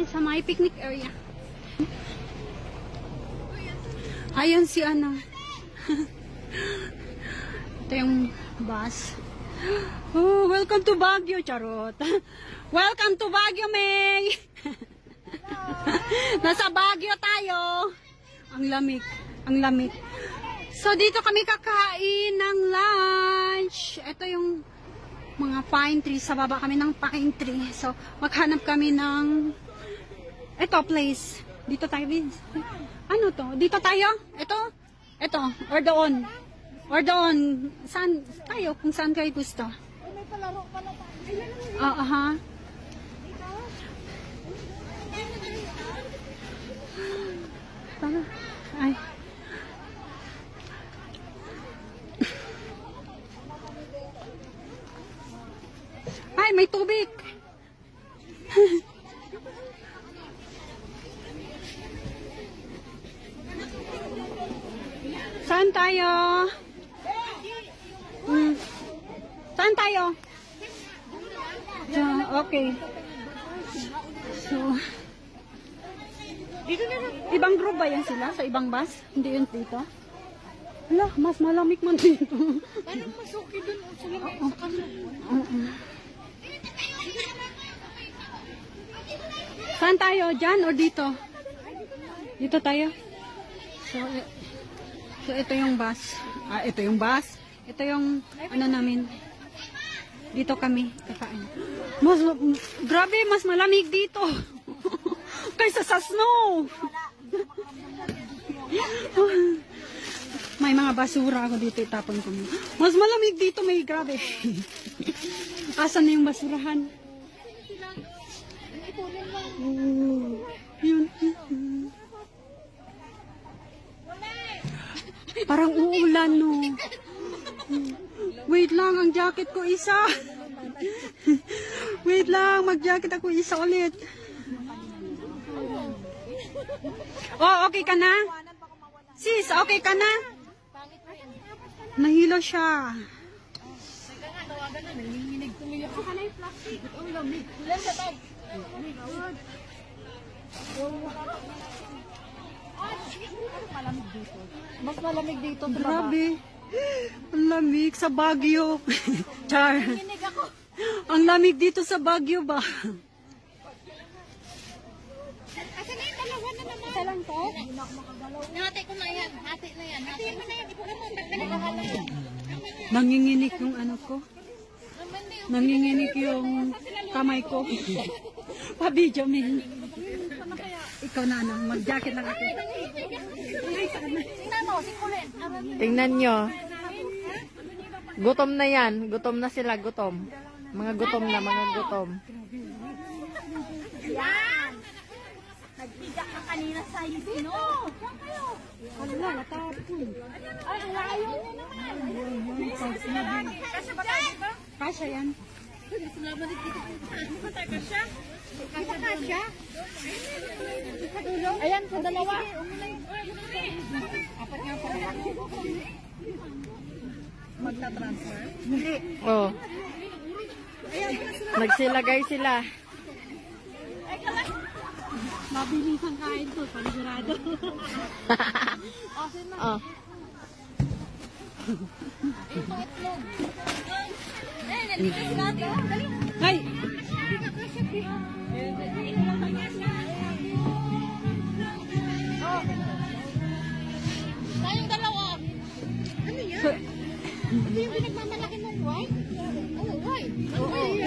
kami sa may picnic area. Ayun si ano. Ito yung bus. Oh, welcome to Baguio, charot. Welcome to Baguio, May. Nasa Baguio tayo. Ang lamig, ang lamig. So dito kami kakain ng lunch. Ito yung mga pine tree. Sa baba kami ng pine tree. So maghanap kami ng ito place. Dito tayo, Vince. Ano to? Dito tayo? Ito. Or doon? Or doon? Saan tayo? Kung saan kayo gusto? May palaro pala tayo. Aha. Ay. Ay, may tubig. Saan tayo? Saan tayo? Okay. So, dito na lang. Ibang group ba yan sila? Sa ibang bus? Hindi yun dito? Hala, mas malamig man dito. Parang masuki dun sila sa kanila. Saan tayo? Diyan o dito? Dito tayo? So ito yung bus. Ito yung bus. Ito yung ano namin. Dito kami kakain. Grabe, mas malamig dito. Kaysa sa snow. May mga basura ako dito, itapon ko. Mas malamig dito, may grabe. Asan na yung basurahan? Yun. Parang uulan, no. Wait lang, ang jacket ko isa. Wait lang, mag-jacket ako isa ulit. Oh, okay ka na? Sis, okay ka na? Nahilo siya. Tawagan na, nanginginig tumiyak. Ako na yung plastic. Ang lamig. Ilan sa tag? Malamig dito. Mas malamig dito. Grabe. Ang lamig sa Baguio. Char. Nanginginig ako. Ang lamig dito sa Baguio ba? Asa na yung dalawa na naman? Isa lang to? Hati ko na yan. Hati na yan. Hati mo na yan. Ipugan mo. Nagpinagahalan yan. Nanginginig yung ano ko. Nanginginig yung kamay ko. Pabidyo, min. Ikaw na ano, mag-jacket lang ako. Tingnan nyo. Gutom na yan. Gutom na sila, gutom. Mga gutom na, mga gutom. Yan! Nagbiga ka kanina sa Sino? Saan kayo? Wala, natapon. Ay, layo niya naman. Kasya ba tayo ba? Kasya yan. Sinabalik dito. Ano ba tayo kasya? Kita kasya? Ayan, sa dalawa. Apat nga pa. Magta-transfer? Hindi. Oh. Nagsilagay sila. Mabilis ang kain to, panigurado. Oh. Ay! Tayong dalawa. Ano yan? Ito yung pinagmamalaki mong white? Oh, white.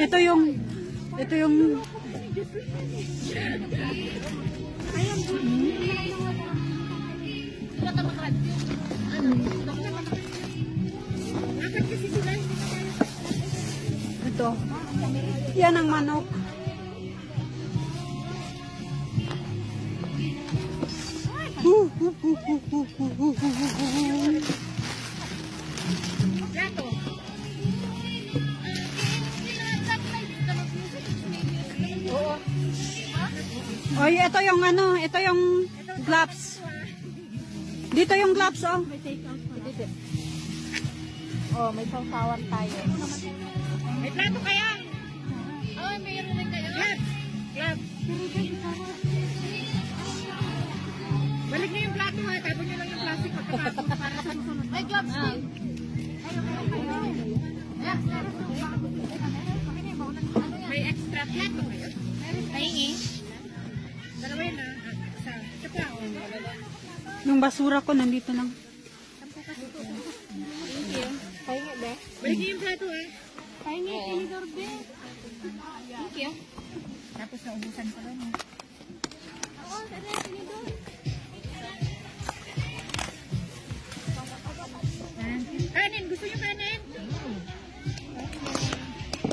Ito yung ito. Yan ang manok. Oy, ito yung ano, ito yung gloves. Dito yung gloves, oh. Oh, may sausawan tayo. May plato kaya? Oh, mayroon rin kayo? Gloves. Gloves. Yung basura ko nandito lang. Balik niyo yung plato eh. Pahingi, tinidor be. Thank you. Tapos naubusan ko lang. Oo, tinidor. Kanin, gusto niyo kanin?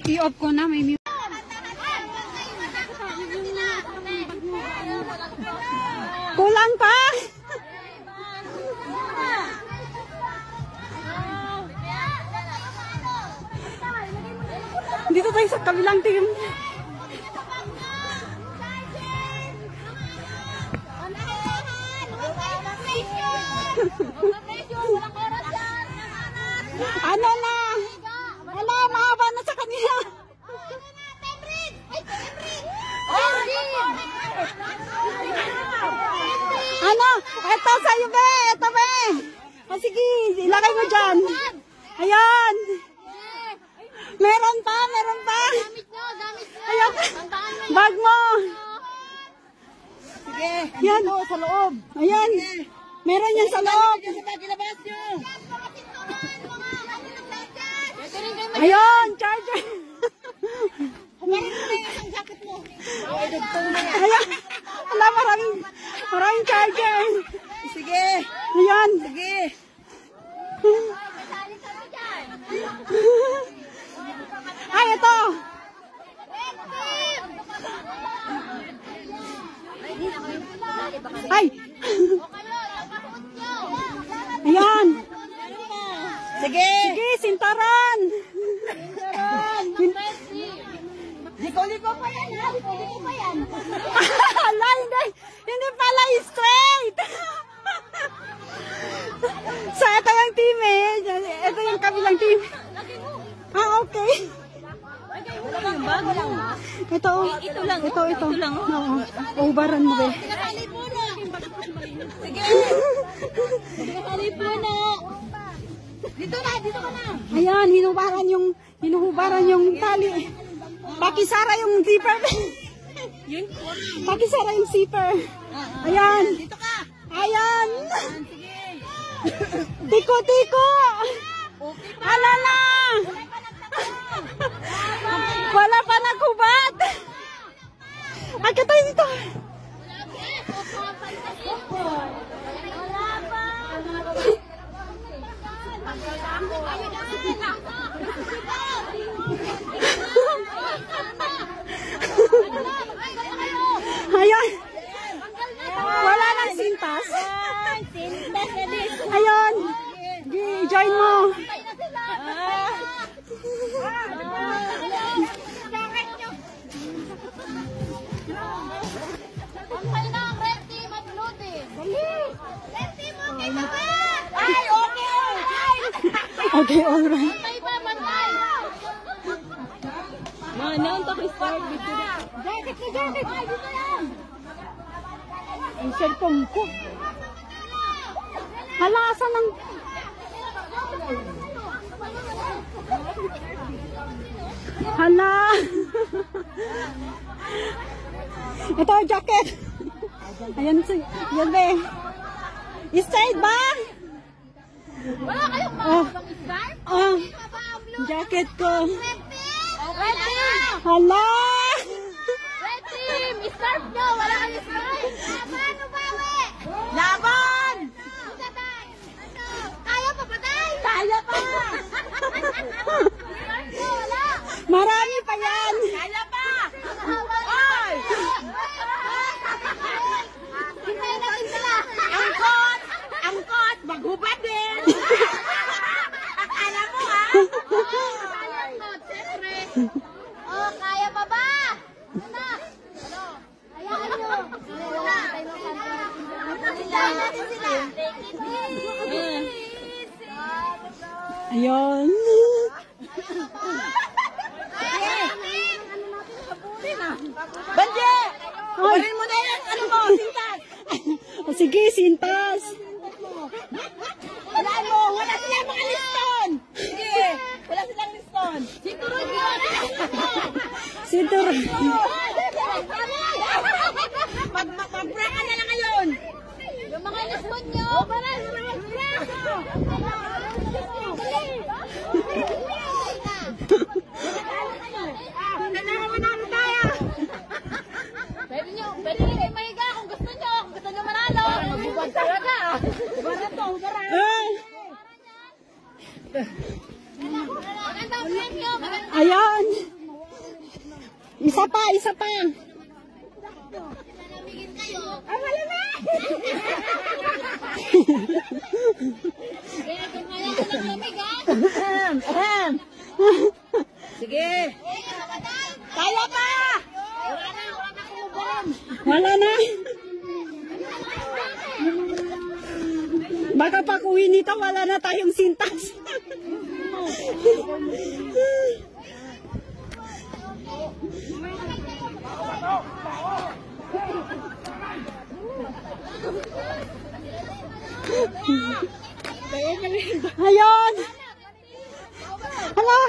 I-off ko na, may mute. Kulang pa! Dito tayo sa kabilang team. Ano na? Wala, mahaba na sa kanila. Ano? Ito sa'yo, be. Ito, be. O, sige, ilagay mo dyan. Ayan. Meron pa, meron pa. Ayan. Bag mo. Sige, Yan. sa loob. Ayan. Meron yan sa loob. Sa pagilabas nyo. Ayun, charger. Kumarin mo na yung isang jacket mo. Oo, dugtong na yan. Ayan. Wala, maraming charger. Sige. Ayan. Sige. Ay, ito. Ay. Ayan. Sige. Sige, sintaran. Liko-liko pa yan, ha? Liko-liko pa yan. Ala, hindi pala straight. So, ito yung team eh. Ito yung kabilang team. Ah, okay. Ito, ito lang. Ito lang. Oo. Ubaran mo, be. Nakali po na. Sige. Nakali po na. Dito na, dito ka na. Ayan, hinuhubaran yung tali. Pakisara yung zipper. Pakisara yung zipper. Ayan. Dito ka. Ayan. Sige. Tiko-tiko. Okay pa. Ala na. Wala pa naghubat. Agad tayo dito. Ayan. Wala nang sintas. Ayan. Join mo. Ay, okay. Okay, alright. Jacket mo, jacket. Ay, dito yan. Ang cellphone ko. Hala, asan ang... Hala. Ito, jacket. Ayan, yan be. Straight ba? Wala kayong Oh, scarf? oh, jacket ko. Red team! Hala. Red team! Scarf nyo! Wala kayong scarf! Paano bawi? Laban! Kaya pa patay? Kaya pa! Wala! Marami pa yan. Kaya pa! Oy! Hintayin natin sila! Angkot! Angkot! Maghubad din! Alam mo ha? Angkot, siyempre! Oh, kaya pa ba? Ano? Hayaan nyo! Hintayin natin sila! Ayun. Banje! Kunin mo na yan! Ano mo? Sintas! Oh, sige, sintas. Wala mo! Wala silang mga liston! Sige! Wala silang liston! Sinturon nyo! Sintur. Mag-bra ka na lang ngayon! Yung mga inuspon nyo. Pwede nyo kayo mahiga kung gusto nyo. Kung gusto nyo manalo. Magbubad talaga. Ubara to, ubara. Magandang premyo. Ayan. Isa pa, isa pa. Namigin kayo. Ay, wala na! Kaya kung kaya ko lang lamig, ha? Sige. Kaya pa! Wala na kumubon. Wala na. Baka pag uwi nito, wala na tayong sintas. Ayun. Hala.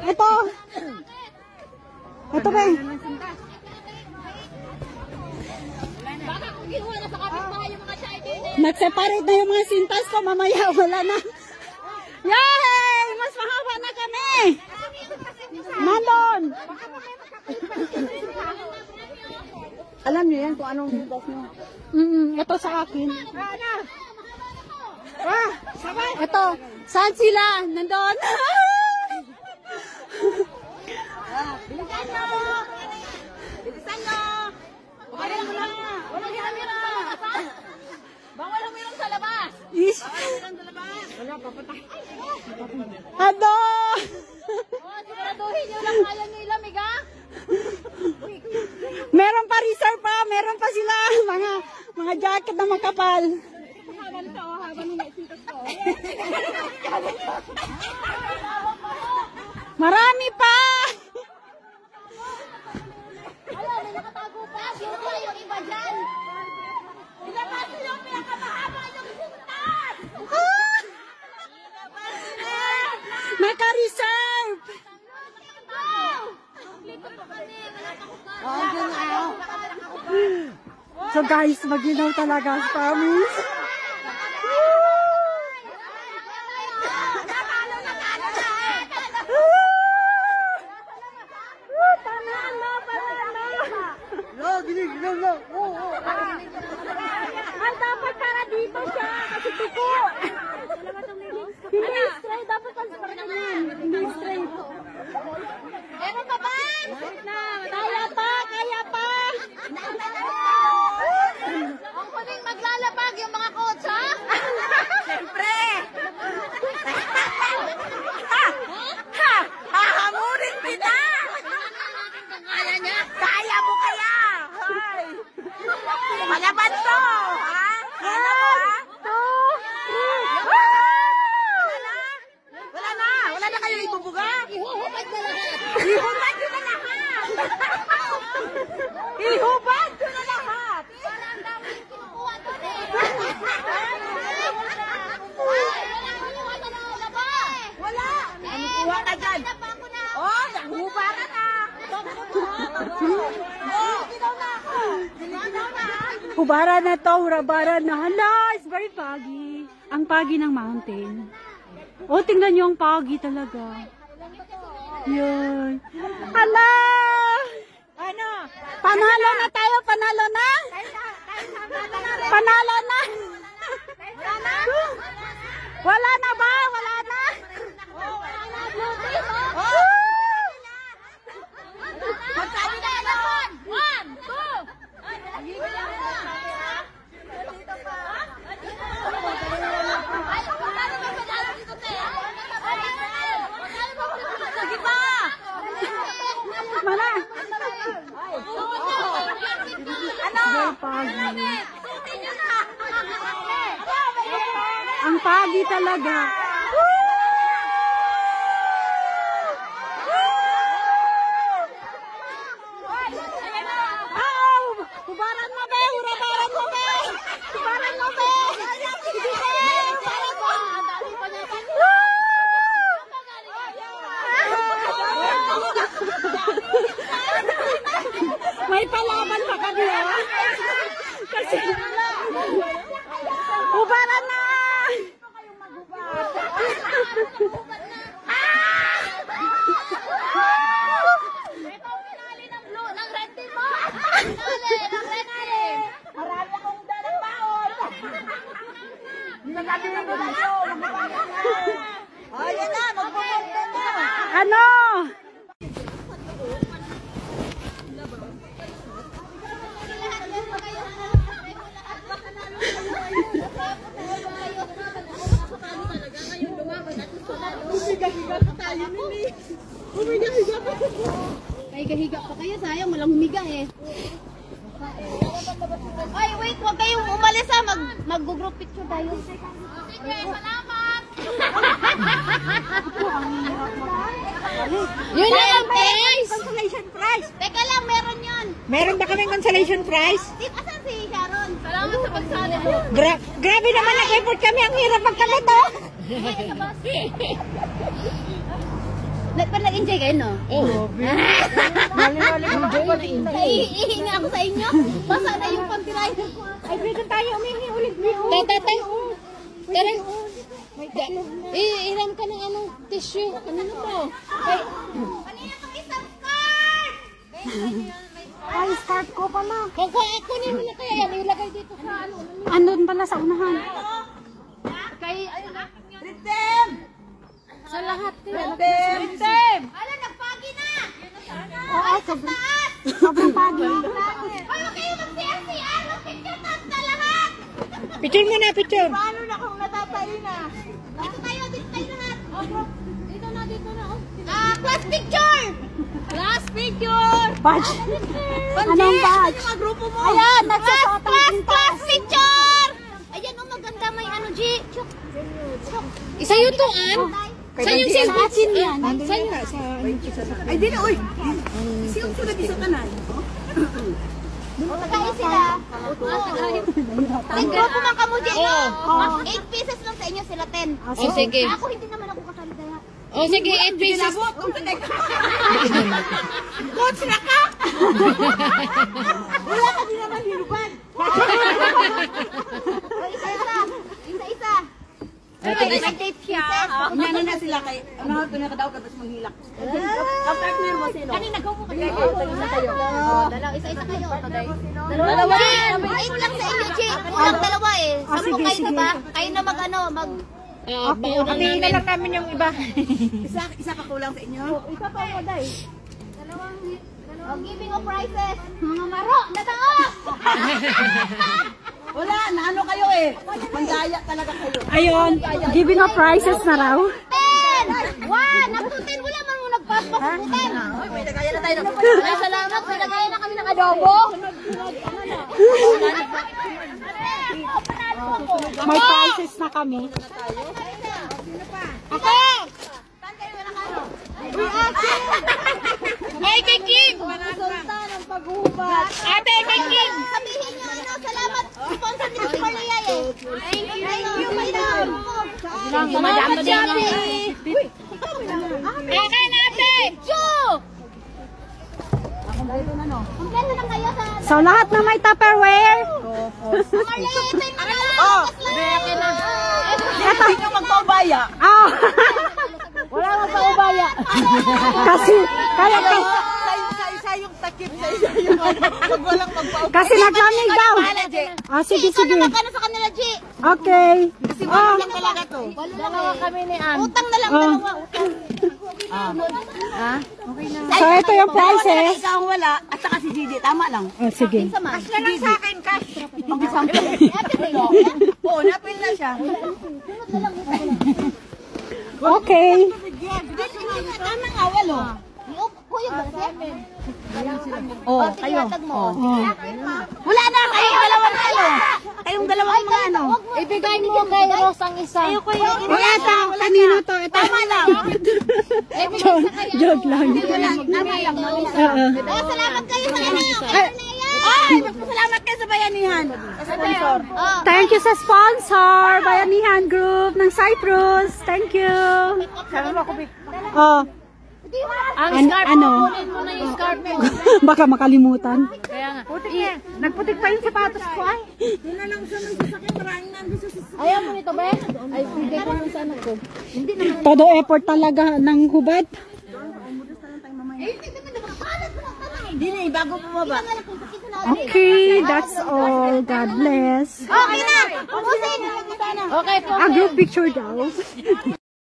Ito. Ito ba? Baka kung ginawa na sa kapitbahay yung mga chai din eh. Nag-separate na yung mga sintas ko. Mamaya wala na. Yay! Mas mahaba na kami. Nandun. Alam niyo yan kung anong sintas niyo. Ito sa akin. Ito. Saan sila? Nandun. Bilisan nyo! Bilisan nyo! Walang camera! Bawal ang mirang sa labas! Ish. Wala, papatay. Ado. Siguraduhin nyo lang kaya nyo ilamig, ha? Meron pa reserve pa. Meron pa sila. Mga jacket na makapal. Marami pa. Wala, may nakatago pa. Sino pa yung iba dyan? Ilabas nyo yung pinakamahaba yung sintas! Naka-reserve. Kompleto pa kami. Wala pa So guys, maginaw talaga. Promise. Ay, dapat para dito siya. Kasi tuko. Hindi straight. Dapat ang ganyan. Hindi straight. Meron pa ba? Kaya pa. Kaya pa. Ang huling maglalabag yung mga coach, ha? Siyempre. Hahamunin kita. Kaya niya? Kaya mo kaya. Hay. Palaban to. Ha? Kaya mo ha? 2, 3. Wala na kayo ibubuga. Ihuhubad na lahat. Ihubad nyo na lahat. Ihubad nyo na lahat. Parang dami yung kinukuha doon eh. Walang kinukuha na ng labas. Wala. Ano kuha ka dyan? Napa ako na. Oh, naghubaran na. Hubara na to, hubara na. Hala, it's very foggy. Ang foggy ng mountain. Oh, tingnan nyo ang foggy talaga. Yun. Hala! Ano? Panalo na tayo, panalo na? Panalo na? Wala na? Wala na ba? Wala na? Magsabi na naman! 1, 2! Sige pa! Mana? Ano? Ang pagi talaga. Hubaran mo be! Hubaran mo be! Hubaran mo be! Sige be! Hubaran mo! May palaban pa kami ha? Kasi, hubaran na! Ano? Higa-higa pa kayo, sayang walang humiga eh. Ay, wait, huwag kayong umalis ha. Mag-group picture tayo. Sige, salamat! Yun lang ang prize! Consolation prize! Teka lang, meron yun. Meron ba kaming consolation prize? Asan si Sharon? Salamat sa pagsali mo. Grabe naman nag-effort kami. Ang hirap magkamit, oh! Nag-enjoy kayo, no? Oo. Ihinga ako sa inyo. Basa na yung pantirayan ko. Ay, pwede tayo umihingi ulit. Tay. Tara. Iram ka ng anong tissue. Kanino to? Kanina itong isang scarf! Ay, scarf ko pala. Kunin mo na kaya yan. Ilagay dito sa ano. Andun pala sa unahan. Kay, ayun na. Ritem! Sa lahat. Ritem! Ala, nagpagi na! Oo, sobrang pagi. Ay, huwag kayo mag-CR. Mag-picture na lahat! Picture mo na, picture. Paano na kung natatayo na? Dito tayo lahat. Dito na. Class picture! Class picture! Badge. Anong badge? Ano mga grupo mo? Ayan, nagsasotang Class picture! Ayan, maganda may ano, G. Isa yun to, An? Saan yung cellphone? yan. Saan yung? Ay, di na, uy. Siyong sunod isa ka na. Magkain sila. Ay, grupo man ka mo dyan, no? 8 pieces lang sa inyo, sila 10. Oh, sige. Ako hindi naman ako kasali kaya. Oh, sige, 8 pieces. Coach na ka! Wala ka din naman hinuban. Isa-isa. Ito, May tape siya. Ano na sila kay, ano ito na kadaw tapos manghilak. Ang partner mo sino? Kanina go mo kayo. Isa-isa kayo. Dalawa. Wait lang sa inyo, Chi. Kulang dalawa eh. Sampo kayo, diba? Kayo na mag-ano, Hatiin na lang namin yung iba. Isa ka kulang sa inyo? Isa pa mo, Day. Giving of prizes. Mga maro, nataos! Wala, naano kayo eh. Mandaya talaga kayo. Ayun, giving of prizes na raw. 10! 1! Up to 10, wala man mo nagpapasukutan. May nagaya na tayo. Ay, salamat. May nagaya na kami ng adobo. May prizes na kami. Ako! Saan kayo nakano? Ay, kay Kim! Sultan ang paghubat. Ate, kay Kim! Sabihin niyo ano, salamat. Sponsor ni Super Lia eh. Thank you, madam. Salamat, Javi. Okay na, ate! Chu! Kompleto na kayo sa... So lahat na may Tupperware. Marlitin mo na! Oh! Beke na! Hindi nyo magpaubaya. Ah, Wala mo pa ubaya. kasi kaya Sa yung takip, sa isa yung ano. Pag walang magpaubaya. kasi naglamig daw. Ah, sige Ikaw sige. na magkano sa kanila, G? Okay. Kasi wala lang talaga to. Dalawa kami ni Ann. Utang na lang, dalawa. Utang. So ito yung prizes. Ikaw ang wala, at saka si Gigi, tama lang. Oh, sige. Cash na lang sa akin, cash. Oo, napil na siya. Okay. Tama nga, walo. Kuya ba siya? Oo, kayo. Wala na, kayong dalawang ano. Kayong dalawang mga ano. Ibigay mo kay Rose ang isa. O ito, kanino to? Ito. Tama lang. Joke lang. Tama lang. Oo. Salamat kayo sa ano. Ay, magpasalamat kayo sa bayanihan. Sa sponsor. Thank you sa sponsor, Bayanihan Group ng Cyprus. Thank you. Oh. Ang scarf ano? mo, kunin mo na yung scarf mo. Baka makalimutan. Kaya nga. Nagputik pa yung sapatos ko ay. Ayaw mo nito, be? Ay, bigay ko lang sa anak ko. Hindi naman. Todo effort talaga ng hubad. Hindi na, bago bumaba. Okay, that's all. God bless. Okay na! Ubusin! Okay po. A group picture daw.